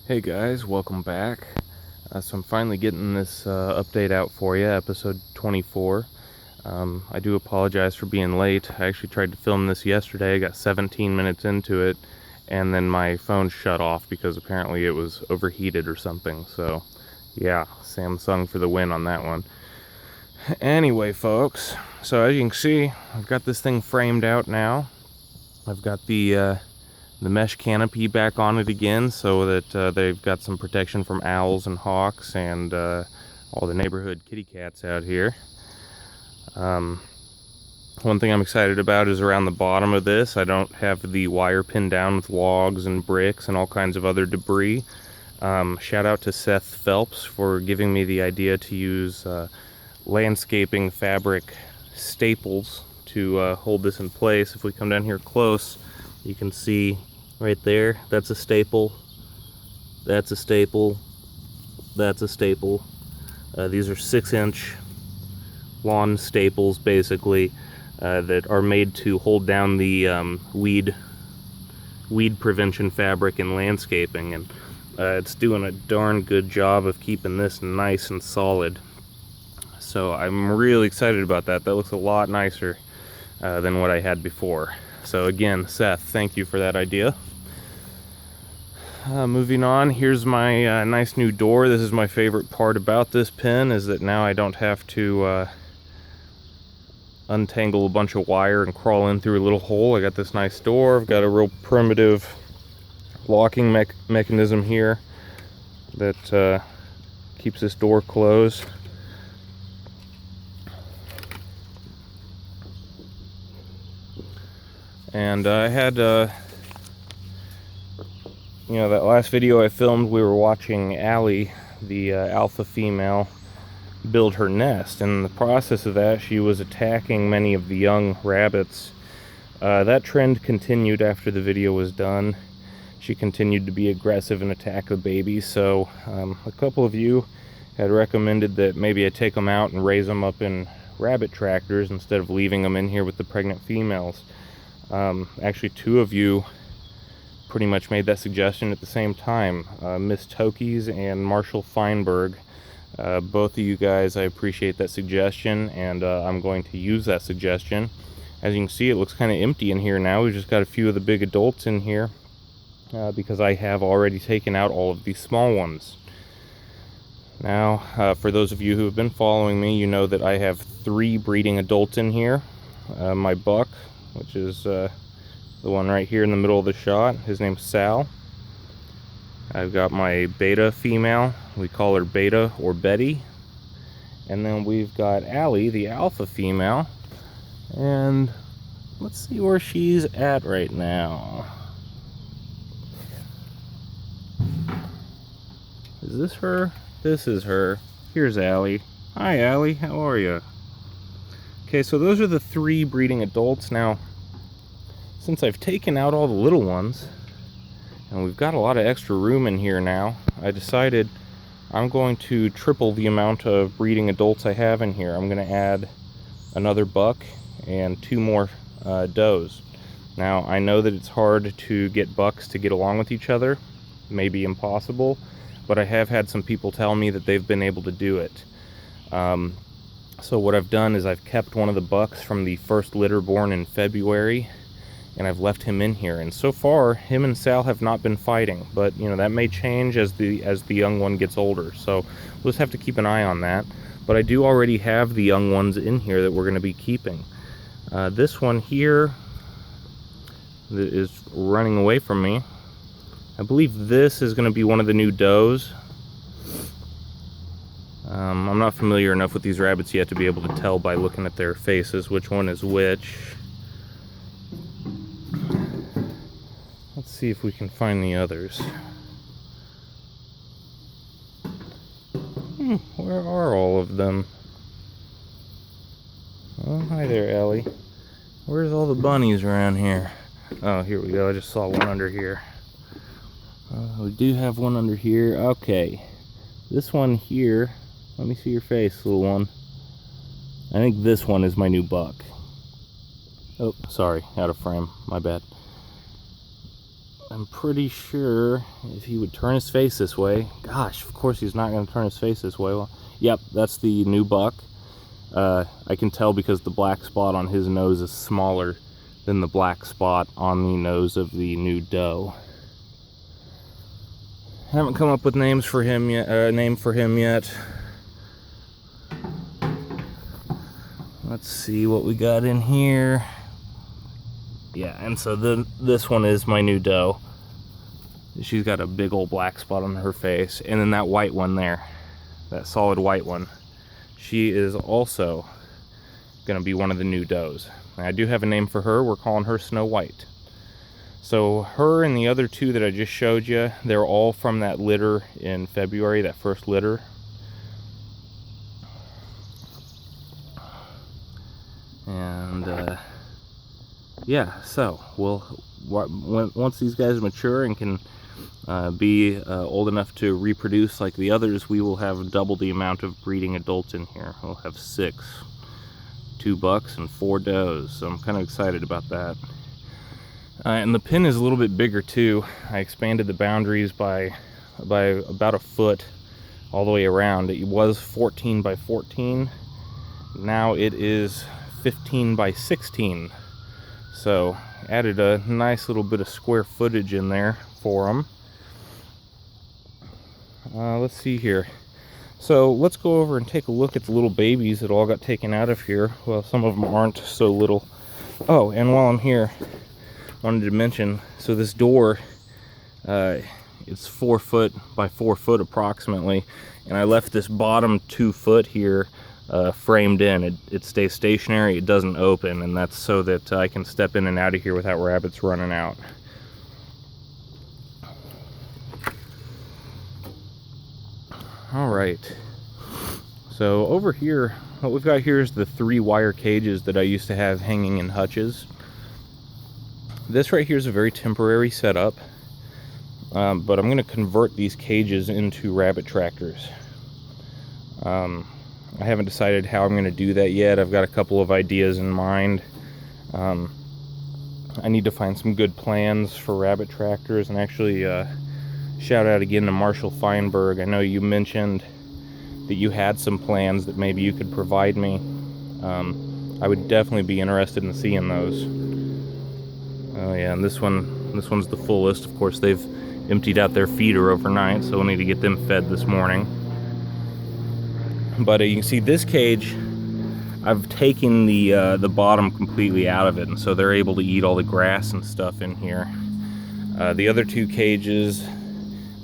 Hey guys, welcome back. So I'm finally getting this update out for you, episode 24. I do apologize for being late. I actually tried to film this yesterday. I got 17 minutes into it, and then my phone shut off because apparently it was overheated or something. So yeah, Samsung for the win on that one. Anyway, folks, so as you can see, I've got this thing framed out now. I've got the mesh canopy back on it again so that they've got some protection from owls and hawks and all the neighborhood kitty cats out here. One thing I'm excited about is around the bottom of this, I don't have the wire pinned down with logs and bricks and all kinds of other debris. Shout out to Seth Phelps for giving me the idea to use landscaping fabric staples to hold this in place. If we come down here close, you can see right there, that's a staple, that's a staple, that's a staple. These are 6-inch lawn staples, basically, that are made to hold down the weed prevention fabric in landscaping, and it's doing a darn good job of keeping this nice and solid. So I'm really excited about that. That looks a lot nicer than what I had before. So again, Seth, thank you for that idea. Moving on, here's my nice new door. This is my favorite part about this pen, is that now I don't have to untangle a bunch of wire and crawl in through a little hole. I got this nice door. I've got a real primitive locking mechanism here that keeps this door closed. And I had that last video I filmed, we were watching Allie, the alpha female, build her nest. And in the process of that, she was attacking many of the young rabbits. That trend continued after the video was done. She continued to be aggressive and attack the babies. So a couple of you had recommended that maybe I take them out and raise them up in rabbit tractors instead of leaving them in here with the pregnant females. Actually, 2 of you pretty much made that suggestion at the same time. Miss Tokies and Marshall Feinberg. Both of you guys, I appreciate that suggestion, and I'm going to use that suggestion. As you can see, it looks kind of empty in here now. We've just got a few of the big adults in here because I have already taken out all of these small ones. Now, for those of you who have been following me, you know that I have 3 breeding adults in here. My buck, which is the one right here in the middle of the shot, his name's Sal. I've got my beta female, we call her Beta or Betty. And then we've got Allie, the alpha female. And let's see where she's at right now. Is this her? This is her. Here's Allie. Hi Allie, how are you? Okay, so those are the 3 breeding adults. Now, since I've taken out all the little ones, and we've got a lot of extra room in here now, I decided I'm going to triple the amount of breeding adults I have in here. I'm going to add another buck and 2 more does. Now, I know that it's hard to get bucks to get along with each other, maybe impossible, but I have had some people tell me that they've been able to do it. So what I've done is I've kept one of the bucks from the first litter born in February, and I've left him in here. And so far, him and Sal have not been fighting, but that may change as the young one gets older. So we'll just have to keep an eye on that. But I do already have the young ones in here that we're going to be keeping. This one here that is running away from me, I believe this is going to be one of the new does. I'm not familiar enough with these rabbits yet to be able to tell by looking at their faces which one is which. Let's see if we can find the others. Where are all of them? Oh, hi there, Ellie. Where's all the bunnies around here? Oh, here we go. I just saw one under here. We do have one under here. Okay. This one here. Let me see your face, little one. I think this one is my new buck. Oh, sorry. Out of frame. My bad. I'm pretty sure if he would turn his face this way, gosh, of course he's not going to turn his face this way. Well, yep, that's the new buck. I can tell because the black spot on his nose is smaller than the black spot on the nose of the new doe. Haven't come up with names for him yet. Let's see what we got in here. Yeah, and so this one is my new doe. She's got a big old black spot on her face, and then that white one there, that solid white one, she is also going to be one of the new does. And I do have a name for her. We're calling her Snow White. So her and the other two that I just showed you, they're all from that litter in February, that first litter. And yeah, so once these guys mature and can be old enough to reproduce like the others, we will have double the amount of breeding adults in here. We'll have 6, 2 bucks and 4 does, so I'm kind of excited about that. And the pen is a little bit bigger too. I expanded the boundaries by about a foot all the way around. It was 14 by 14. Now it is 15 by 16. So added a nice little bit of square footage in there for them. Let's see here. So let's go over and take a look at the little babies that all got taken out of here. Well, some of them aren't so little. Oh, and while I'm here, wanted to mention, so this door, it's 4 foot by 4 foot approximately, and I left this bottom 2 foot here framed in. It stays stationary, it doesn't open, and that's so that I can step in and out of here without rabbits running out. Alright, so over here, what we've got here is the 3 wire cages that I used to have hanging in hutches. This right here is a very temporary setup, but I'm going to convert these cages into rabbit tractors. I haven't decided how I'm going to do that yet. I've got a couple of ideas in mind. I need to find some good plans for rabbit tractors, and actually shout out again to Marshall Feinberg. I know you mentioned that you had some plans that maybe you could provide me. I would definitely be interested in seeing those. Oh yeah, and this one's the fullest. Of course, they've emptied out their feeder overnight, so we'll need to get them fed this morning. But you can see this cage, I've taken the bottom completely out of it, and so they're able to eat all the grass and stuff in here. The other 2 cages,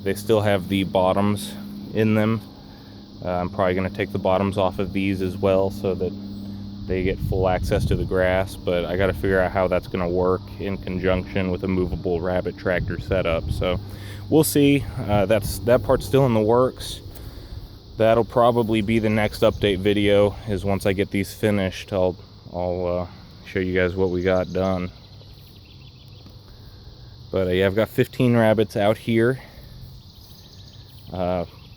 they still have the bottoms in them. I'm probably going to take the bottoms off of these as well so that they get full access to the grass, but I got to figure out how that's going to work in conjunction with a movable rabbit tractor setup. So we'll see. That part's still in the works. That'll probably be the next update video, is once I get these finished, I'll show you guys what we got done. But yeah, I've got 15 rabbits out here,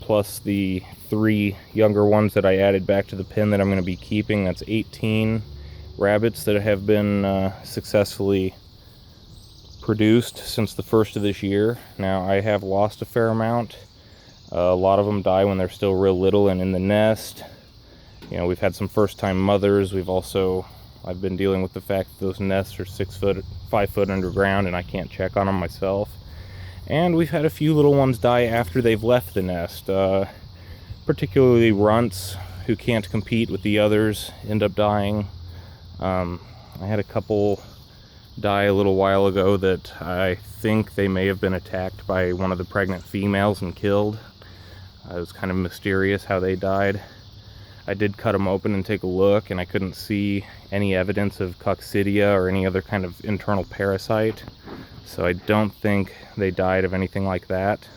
plus the 3 younger ones that I added back to the pen that I'm going to be keeping. That's 18 rabbits that have been successfully produced since the first of this year. Now, I have lost a fair amount. A lot of them die when they're still real little and in the nest. You know, we've had some first-time mothers. I've been dealing with the fact that those nests are 6 foot, 5 foot underground, and I can't check on them myself. And we've had a few little ones die after they've left the nest. Particularly runts who can't compete with the others end up dying. I had a couple die a little while ago that I think they may have been attacked by one of the pregnant females and killed. It was kind of mysterious how they died. I did cut them open and take a look, and I couldn't see any evidence of coccidia or any other kind of internal parasite. So I don't think they died of anything like that.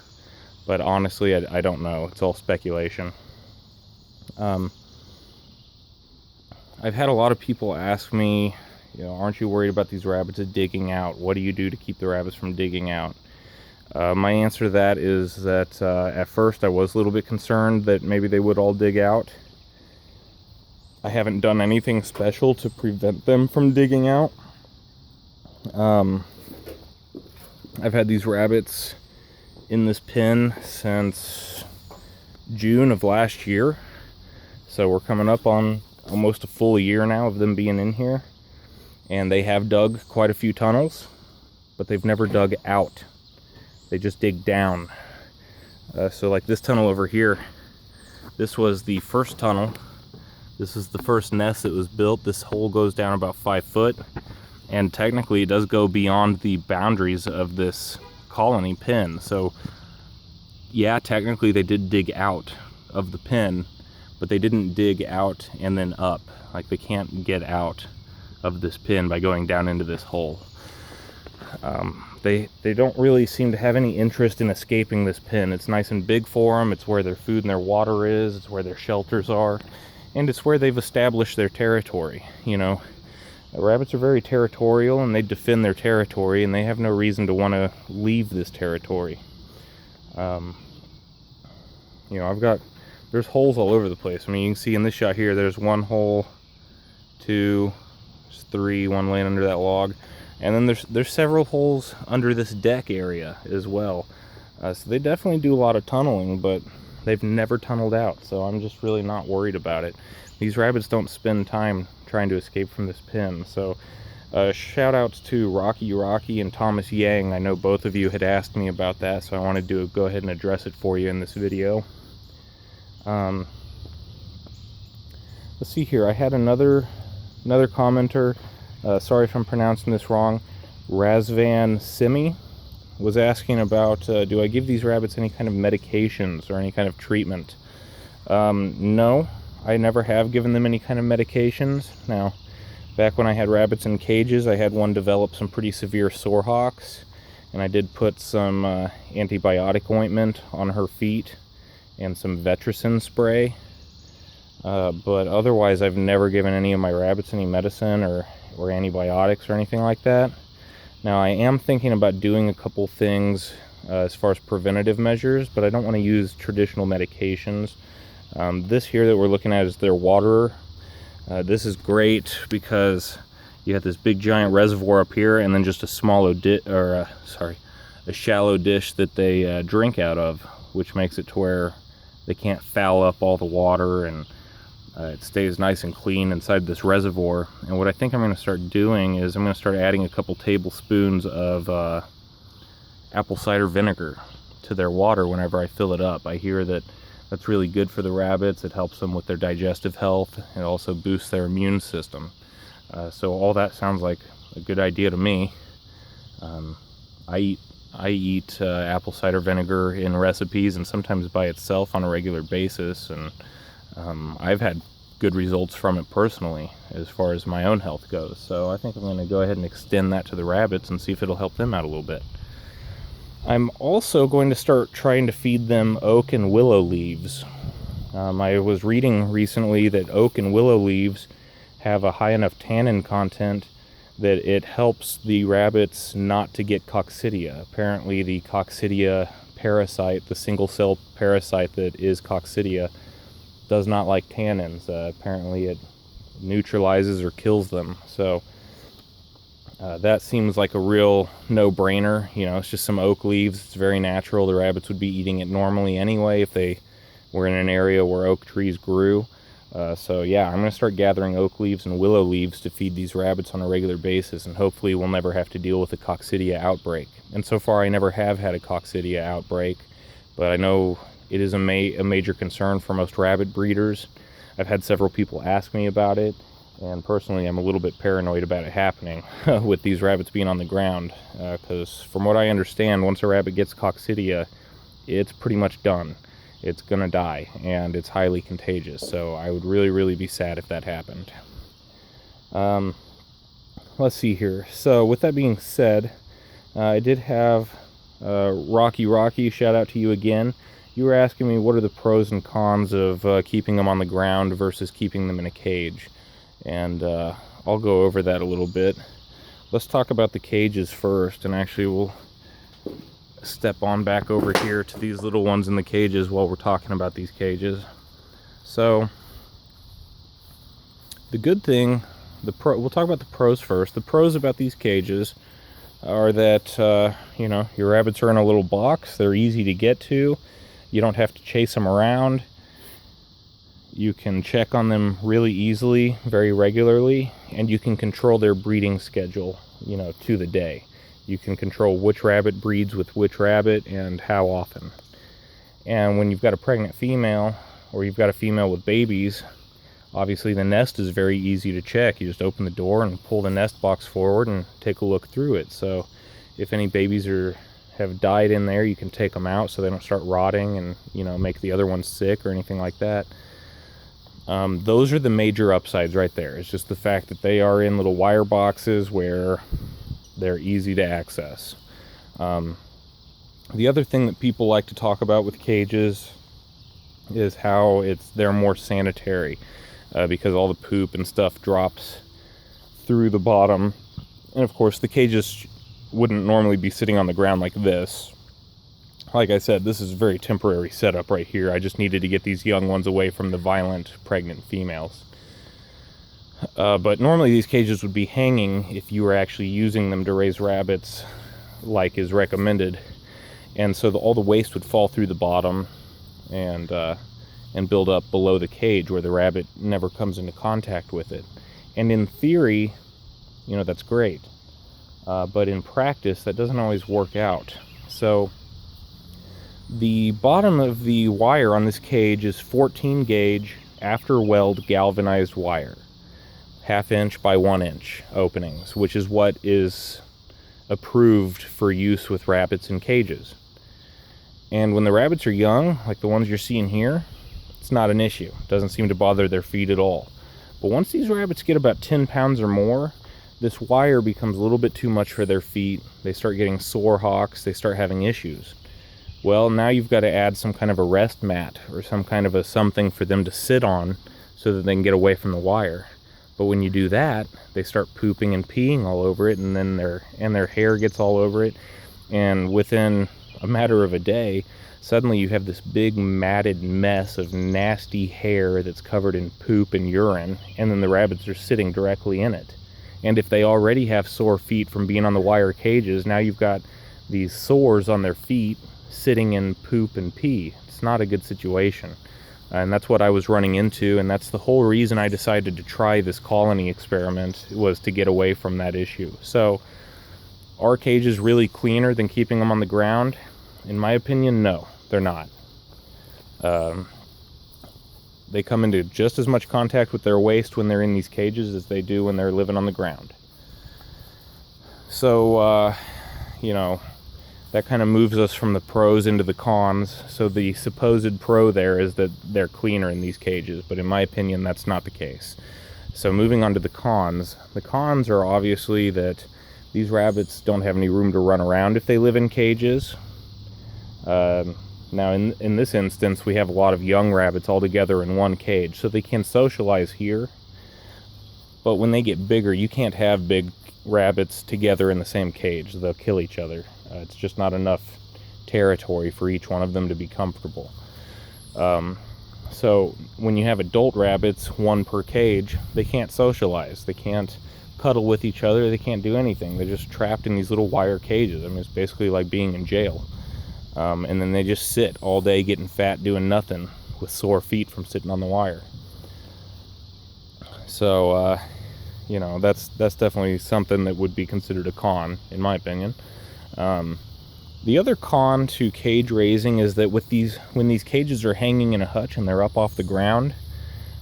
But honestly, I don't know. It's all speculation. I've had a lot of people ask me, aren't you worried about these rabbits digging out? What do you do to keep the rabbits from digging out? My answer to that is that at first I was a little bit concerned that maybe they would all dig out. I haven't done anything special to prevent them from digging out. I've had these rabbits in this pen since June of last year. So we're coming up on almost a full year now of them being in here. And they have dug quite a few tunnels, but they've never dug out. They just dig down. So like this tunnel over here, this was the first tunnel. This is the first nest that was built. This hole goes down about 5 foot, and technically it does go beyond the boundaries of this colony pen. So yeah, technically they did dig out of the pen, but they didn't dig out and then up. Like, they can't get out of this pen by going down into this hole. They don't really seem to have any interest in escaping this pen. It's nice and big for them. It's where their food and their water is. It's where their shelters are. And it's where they've established their territory. You know, rabbits are very territorial, and they defend their territory, and they have no reason to want to leave this territory. You know, there's holes all over the place. I mean, you can see in this shot here, there's 1 hole, 2, 3, 1 laying under that log. And then there's several holes under this deck area as well. So they definitely do a lot of tunneling, but they've never tunneled out. So I'm just really not worried about it. These rabbits don't spend time trying to escape from this pen. So shout outs to Rocky and Thomas Yang. I know both of you had asked me about that, so I wanted to go ahead and address it for you in this video. Let's see here. I had another commenter. Sorry if I'm pronouncing this wrong. Razvan Simi was asking about, do I give these rabbits any kind of medications or any kind of treatment? No, I never have given them any kind of medications. Now, back when I had rabbits in cages, I had one develop some pretty severe sore hocks, and I did put some antibiotic ointment on her feet and some Vetricin spray. But otherwise, I've never given any of my rabbits any medicine or antibiotics or anything like that. Now, I am thinking about doing a couple things as far as preventative measures, but I don't want to use traditional medications. This here that we're looking at is their waterer. This is great because you have this big giant reservoir up here, and then just a shallow dish that they drink out of, which makes it to where they can't foul up all the water, and it stays nice and clean inside this reservoir. And what I think I'm going to start doing is I'm going to start adding a couple tablespoons of apple cider vinegar to their water whenever I fill it up. I hear that that's really good for the rabbits. It helps them with their digestive health. It also boosts their immune system. So all that sounds like a good idea to me. I eat apple cider vinegar in recipes and sometimes by itself on a regular basis, and I've had good results from it personally as far as my own health goes. So I think I'm going to go ahead and extend that to the rabbits and see if it'll help them out a little bit. I'm also going to start trying to feed them oak and willow leaves. I was reading recently that oak and willow leaves have a high enough tannin content that it helps the rabbits not to get coccidia. Apparently the coccidia parasite, the single cell parasite that is coccidia, does not like tannins. Apparently it neutralizes or kills them. So that seems like a real no-brainer. You know, it's just some oak leaves. It's very natural. The rabbits would be eating it normally anyway if they were in an area where oak trees grew. So yeah, I'm going to start gathering oak leaves and willow leaves to feed these rabbits on a regular basis, and hopefully we'll never have to deal with a coccidia outbreak. And so far I never have had a coccidia outbreak, but I know it is a major concern for most rabbit breeders. I've had several people ask me about it, and personally I'm a little bit paranoid about it happening with these rabbits being on the ground, because from what I understand, once a rabbit gets coccidia, it's pretty much done. It's gonna die, and it's highly contagious, so I would really be sad if that happened. Let's see here. So with that being said, I did have Rocky, shout out to you again. You were asking me what are the pros and cons of keeping them on the ground versus keeping them in a cage. And I'll go over that a little bit. Let's talk about the cages first, and actually we'll step on back over here to these little ones in the cages while we're talking about these cages. So the good thing, we'll talk about the pros first. The pros about these cages, are that, you know, your rabbits are in a little box. They're easy to get to. You don't have to chase them around. You can check on them really easily, very regularly, and you can control their breeding schedule, you know, to the day. You can control which rabbit breeds with which rabbit and how often. And when you've got a pregnant female, or you've got a female with babies, obviously the nest is very easy to check. You just open the door and pull the nest box forward and take a look through it. So if any babies have died in there, you can take them out so they don't start rotting and, you know, make the other ones sick or anything like that. Those are the major upsides right there. It's just the fact that they are in little wire boxes where they're easy to access. The other thing that people like to talk about with cages is how they're more sanitary, because all the poop and stuff drops through the bottom. And of course the cages wouldn't normally be sitting on the ground like this. Like I said, this is a very temporary setup right here. I just needed to get these young ones away from the violent pregnant females. But normally these cages would be hanging if you were actually using them to raise rabbits like is recommended. And so all the waste would fall through the bottom and build up below the cage where the rabbit never comes into contact with it. And in theory, you know, that's great. But in practice, that doesn't always work out. So the bottom of the wire on this cage is 14 gauge after weld galvanized wire, 1/2 inch by 1 inch openings, which is what is approved for use with rabbits in cages. And when the rabbits are young, like the ones you're seeing here, it's not an issue. It doesn't seem to bother their feet at all. But once these rabbits get about 10 pounds or more, this wire becomes a little bit too much for their feet. They start getting sore hocks. They start having issues. Well, now you've got to add some kind of a rest mat or some kind of something for them to sit on so that they can get away from the wire. But when you do that, they start pooping and peeing all over it, and then their hair gets all over it. And within a matter of a day, suddenly you have this big matted mess of nasty hair that's covered in poop and urine, and then the rabbits are sitting directly in it. And if they already have sore feet from being on the wire cages, now you've got these sores on their feet sitting in poop and pee. It's not a good situation. And that's what I was running into, and that's the whole reason I decided to try this colony experiment, was to get away from that issue. So, are cages really cleaner than keeping them on the ground? In my opinion, no, they're not. They come into just as much contact with their waste when they're in these cages as they do when they're living on the ground. So, you know, that kind of moves us from the pros into the cons. So the supposed pro there is that they're cleaner in these cages, but in my opinion, that's not the case. So moving on to the cons. The cons are obviously that these rabbits don't have any room to run around if they live in cages. Now in this instance, we have a lot of young rabbits all together in one cage, so they can socialize here. But when they get bigger, you can't have big rabbits together in the same cage. They'll kill each other. It's just not enough territory for each one of them to be comfortable. So when you have adult rabbits, one per cage, they can't socialize. They can't cuddle with each other. They can't do anything. They're just trapped in these little wire cages. I mean, it's basically like being in jail. And then they just sit all day getting fat, doing nothing, with sore feet from sitting on the wire. So, you know, that's definitely something that would be considered a con, in my opinion. The other con to cage raising is that when these cages are hanging in a hutch and they're up off the ground,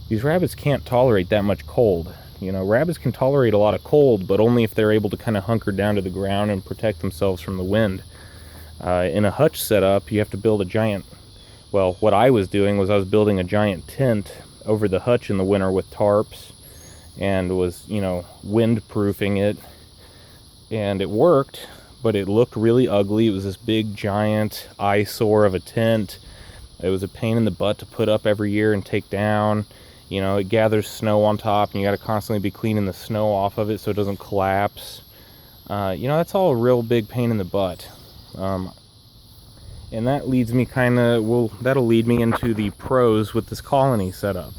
these rabbits can't tolerate that much cold. You know, rabbits can tolerate a lot of cold, but only if they're able to kind of hunker down to the ground and protect themselves from the wind. In a hutch setup, you have to build a giant, well, what I was doing was I was building a giant tent over the hutch in the winter with tarps, and was, you know, wind-proofing it, and it worked, but it looked really ugly. It was this big, giant eyesore of a tent. It was a pain in the butt to put up every year and take down. You know, it gathers snow on top, and you got to constantly be cleaning the snow off of it so it doesn't collapse. You know, that's all a real big pain in the butt. And that leads me that'll lead me into the pros with this colony setup.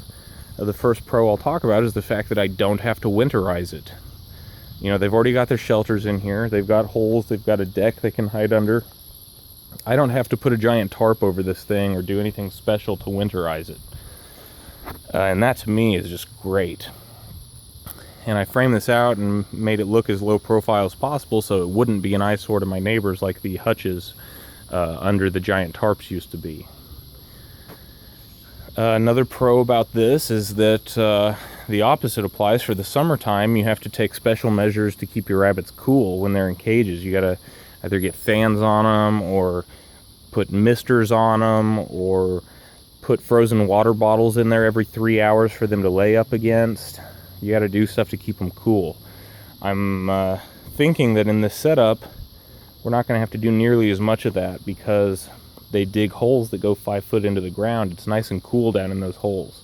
The first pro I'll talk about is the fact that I don't have to winterize it. You know, they've already got their shelters in here. They've got holes. They've got a deck they can hide under. I don't have to put a giant tarp over this thing or do anything special to winterize it. And that to me is just great. And I framed this out and made it look as low profile as possible so it wouldn't be an eyesore to my neighbors like the hutches under the giant tarps used to be. Another pro about this is that the opposite applies. For the summertime, you have to take special measures to keep your rabbits cool when they're in cages. You gotta either get fans on them or put misters on them or put frozen water bottles in there every 3 hours for them to lay up against. You gotta do stuff to keep them cool. I'm thinking that in this setup, we're not gonna have to do nearly as much of that because they dig holes that go 5 foot into the ground. It's nice and cool down in those holes.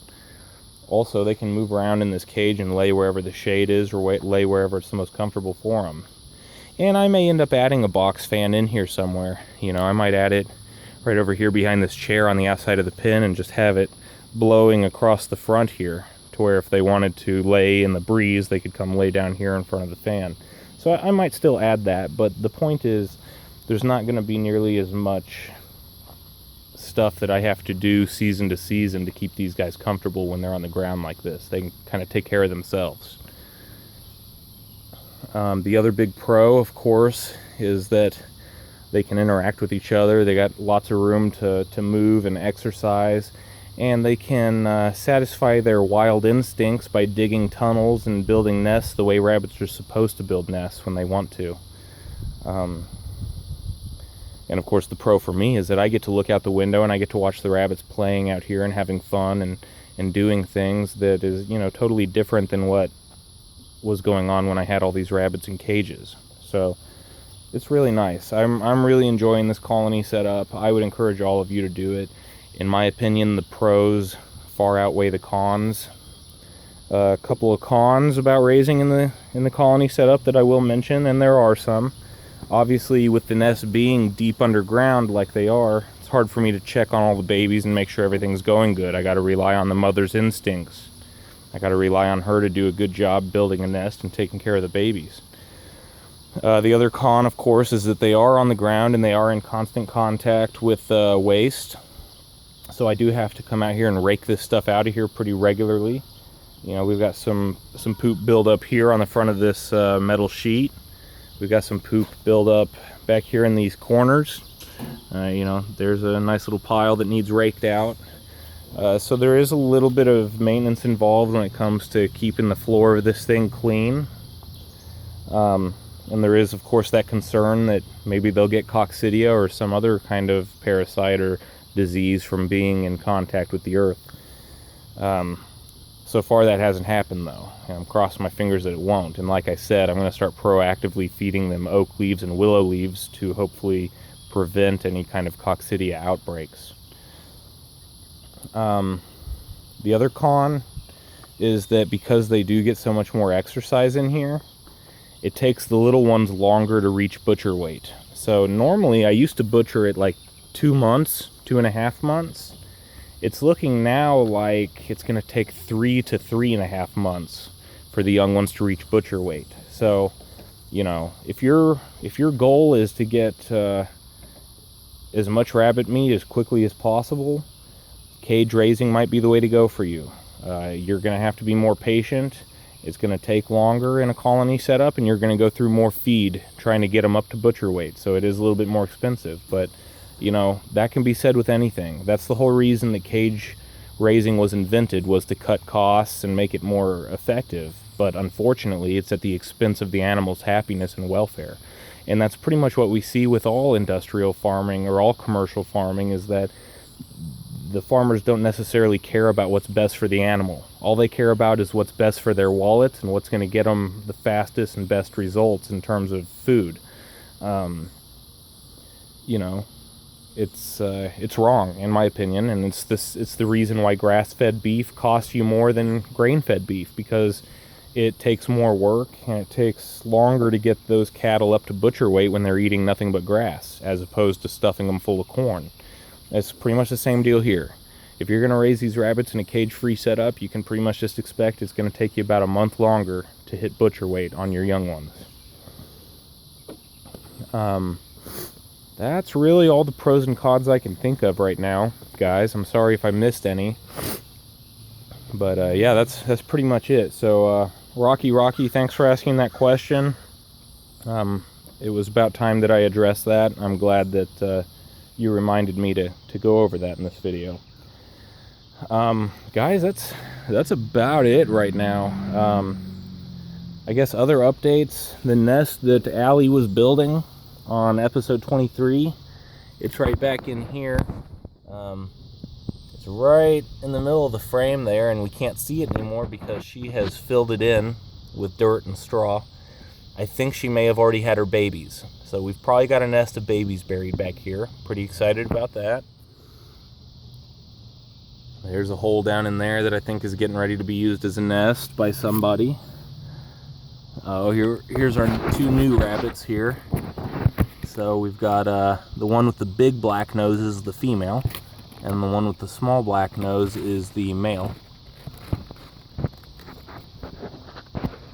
Also, they can move around in this cage and lay wherever the shade is or lay wherever it's the most comfortable for them. And I may end up adding a box fan in here somewhere. You know, I might add it right over here behind this chair on the outside of the pen and just have it blowing across the front here to where if they wanted to lay in the breeze, they could come lay down here in front of the fan. So I might still add that, but the point is there's not going to be nearly as much stuff that I have to do season to season to keep these guys comfortable when they're on the ground like this. They can kind of take care of themselves. The other big pro, of course, is that they can interact with each other. They got lots of room to move and exercise, and they can satisfy their wild instincts by digging tunnels and building nests the way rabbits are supposed to build nests when they want to. And of course the pro for me is that I get to look out the window and I get to watch the rabbits playing out here and having fun and doing things that is, you know, totally different than what was going on when I had all these rabbits in cages. So it's really nice. I'm really enjoying this colony setup. I would encourage all of you to do it. In my opinion, the pros far outweigh the cons. A couple of cons about raising in the colony setup that I will mention, and there are some. Obviously, with the nests being deep underground like they are, it's hard for me to check on all the babies and make sure everything's going good. I got to rely on the mother's instincts. I got to rely on her to do a good job building a nest and taking care of the babies. The other con, of course, is that they are on the ground and they are in constant contact with waste. So I do have to come out here and rake this stuff out of here pretty regularly. You know, we've got some poop buildup here on the front of this metal sheet. We've got some poop buildup back here in these corners. You know, there's a nice little pile that needs raked out. So there is a little bit of maintenance involved when it comes to keeping the floor of this thing clean. And there is, of course, that concern that maybe they'll get coccidia or some other kind of parasite or disease from being in contact with the earth. So far that hasn't happened though. I'm crossing my fingers that it won't. And like I said, I'm going to start proactively feeding them oak leaves and willow leaves to hopefully prevent any kind of coccidia outbreaks. The other con is that because they do get so much more exercise in here, it takes the little ones longer to reach butcher weight. So normally I used to butcher it like 2 months, 2.5 months. It's looking now like it's going to take 3 to 3.5 months for the young ones to reach butcher weight. So, you know, if your goal is to get as much rabbit meat as quickly as possible, cage raising might be the way to go for you. You're going to have to be more patient. It's going to take longer in a colony setup, and you're going to go through more feed trying to get them up to butcher weight. So it is a little bit more expensive, but you know, that can be said with anything. That's the whole reason that cage raising was invented, was to cut costs and make it more effective. But unfortunately, it's at the expense of the animal's happiness and welfare. And that's pretty much what we see with all industrial farming or all commercial farming, is that the farmers don't necessarily care about what's best for the animal. All they care about is what's best for their wallets and what's going to get them the fastest and best results in terms of food. You know, it's wrong in my opinion, and it's the reason why grass-fed beef costs you more than grain-fed beef, because it takes more work and it takes longer to get those cattle up to butcher weight when they're eating nothing but grass, as opposed to stuffing them full of corn. It's pretty much the same deal here. if you're going to raise these rabbits in a cage-free setup, you can pretty much just expect it's going to take you about a month longer to hit butcher weight on your young ones. That's really all the pros and cons I can think of right now, guys. I'm sorry if I missed any. But yeah, that's pretty much it. So Rocky, thanks for asking that question. It was about time that I addressed that. I'm glad that you reminded me to go over that in this video. Guys, that's about it right now. I guess other updates, the nest that Allie was building on episode 23, it's right back in here. It's right in the middle of the frame there, and we can't see it anymore because she has filled it in with dirt and straw. I think she may have already had her babies, so we've probably got a nest of babies buried back here. Pretty excited about that. There's a hole down in there that I think is getting ready to be used as a nest by somebody. Oh, here's our 2 new rabbits here. So we've got the one with the big black nose is the female, and the one with the small black nose is the male.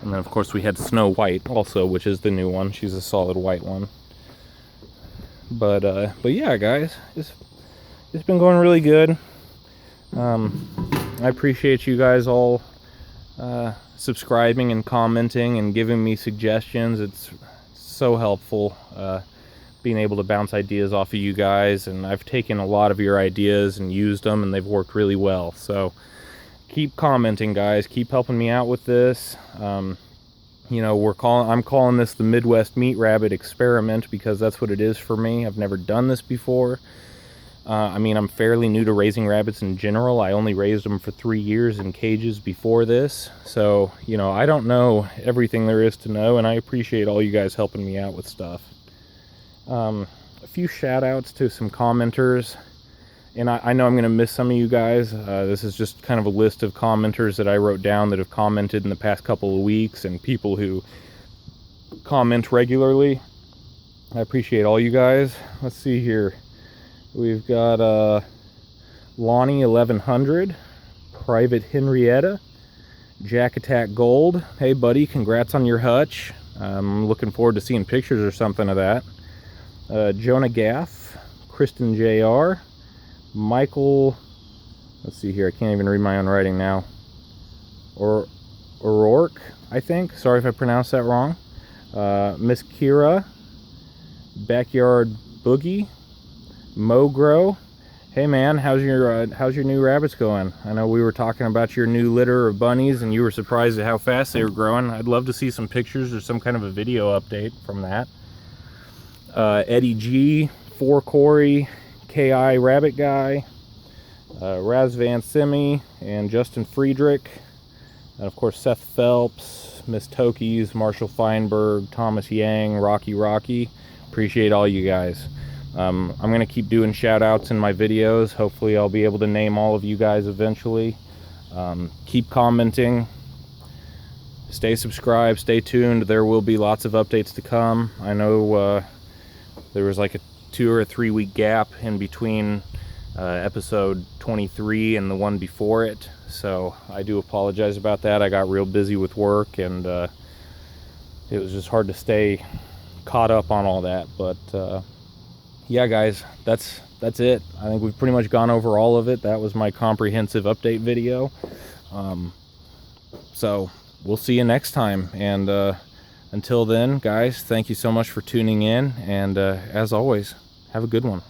And then of course we had Snow White also, which is the new one. She's a solid white one. But yeah, guys, it's been going really good. I appreciate you guys all subscribing and commenting and giving me suggestions. It's so helpful being able to bounce ideas off of you guys, and I've taken a lot of your ideas and used them, and they've worked really well. So keep commenting, guys. Keep helping me out with this. You know, I'm calling this the Midwest Meat Rabbit Experiment because that's what it is for me. I've never done this before. I mean, I'm fairly new to raising rabbits in general. I only raised them for 3 years in cages before this. So, you know, I don't know everything there is to know, and I appreciate all you guys helping me out with stuff. A few shout outs to some commenters. And I know I'm going to miss some of you guys. This is just kind of a list of commenters that I wrote down that have commented in the past couple of weeks, and people who comment regularly. I appreciate all you guys. Let's see here. We've got Lonnie 1100, Private Henrietta, Jack Attack Gold. Hey buddy, congrats on your hutch. I'm looking forward to seeing pictures or something of that. Jonah Gaff, Kristen JR, Michael, let's see here, I can't even read my own writing now. O'Rourke, I think. Sorry if I pronounced that wrong. Miss Kira, Backyard Boogie, Mogro. Hey man, how's your new rabbits going? I know we were talking about your new litter of bunnies and you were surprised at how fast they were growing. I'd love to see some pictures or some kind of a video update from that. Eddie G, 4 Corey, KI Rabbit Guy, Raz Van Simi, and Justin Friedrich, and of course Seth Phelps, Miss Tokies, Marshall Feinberg, Thomas Yang, Rocky. Appreciate all you guys. I'm going to keep doing shout outs in my videos. Hopefully I'll be able to name all of you guys eventually. Keep commenting. Stay subscribed. Stay tuned. There will be lots of updates to come. I know there was like a 2 or 3 week gap in between episode 23 and the one before it. So I do apologize about that. I got real busy with work, and it was just hard to stay caught up on all that. But yeah, guys, that's it. I think we've pretty much gone over all of it. That was my comprehensive update video. So we'll see you next time. And until then, guys, thank you so much for tuning in. And as always, have a good one.